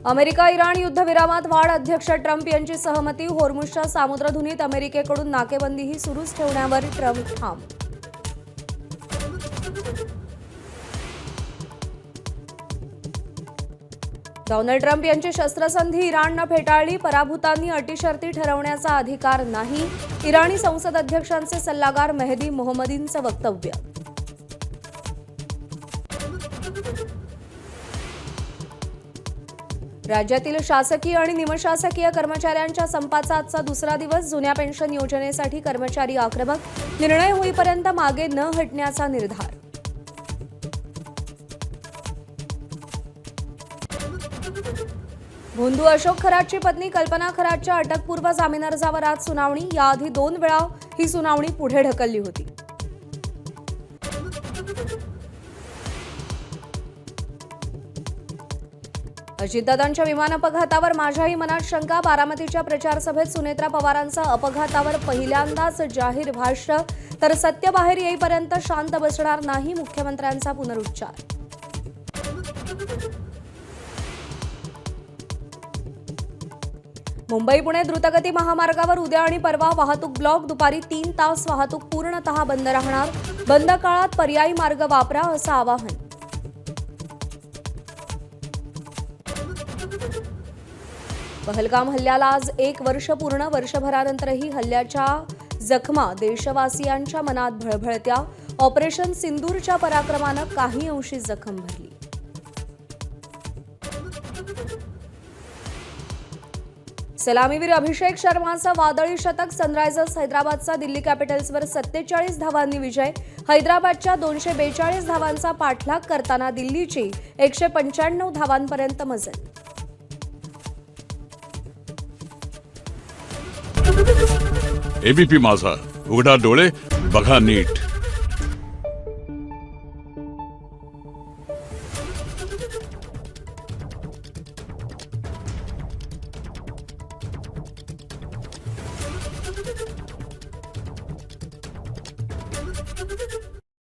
America Iran युद्धविरामात वाढ. अध्यक्ष Trump यांची सहमती. होर्मुझच्या सामुद्रधुनीत अमेरिकेकडून नाकेबंदीही सुरूच ठेवण्यावर ट्रम्प ठाम. डोनाल्ड ट्रम्प यांची शस्त्रसंधी इराणनं फेटाळली. पराभूतांनी अटीशर्ती ठरवण्याचा अधिकार नाही. इराणी संसद अध्यक्षांचे सल्लागार मेहदी मोहम्मदींचं वक्तव्य. राज्यातील शासकीय आणि निमशासकीय कर्मचाऱ्यांच्या संपाचा आजचा दुसरा दिवस. जुन्या पेन्शन योजनेसाठी कर्मचारी आक्रमक. निर्णय होईपर्यंत मागे न हटण्याचा निर्धार. भोंदू अशोक खरातची पत्नी कल्पना खरातच्या अटकपूर्व जामीन अर्जावर आज सुनावणी. याआधी 2 वेळा ही सुनावणी पुढे ढकलली होती. अजितदादांच्या विमान अपघातावर माझ्याही मनात शंका. बारामतीच्या प्रचार सभेत सुनेत्रा पवारांचं अपघातावर पहिल्यांदाच जाहीर भाष्य. तर सत्य बाहेर येईपर्यंत शांत बसणार नाही. मुख्यमंत्र्यांचा पुनरुच्चार. मुंबई पुणे द्रुतगती महामार्गावर उद्या आणि परवा वाहतूक ब्लॉक. दुपारी 3 तास वाहतूक पूर्णतः बंद राहणार. बंद काळात पर्यायी मार्ग वापरा असं आवाहन. पहलगाम हल्ल्याला आज 1 वर्ष पूर्ण. वर्षभरानंतरही हल्ल्याच्या जखमा देशवासियांच्या मनात भळभळत्या. ऑपरेशन सिंदूरच्या पराक्रमानं काही अंशी जखम भरली. सलामीवीर अभिषेक शर्माचं वादळी शतक. सनरायझर्स हैदराबादचा दिल्ली कॅपिटल्सवर 47 धावांनी विजय. हैदराबादच्या 242 धावांचा पाठलाग करताना दिल्लीची 195 धावांपर्यंत मजल. एबीपी माझा, उघडा डोळे बघा नीट.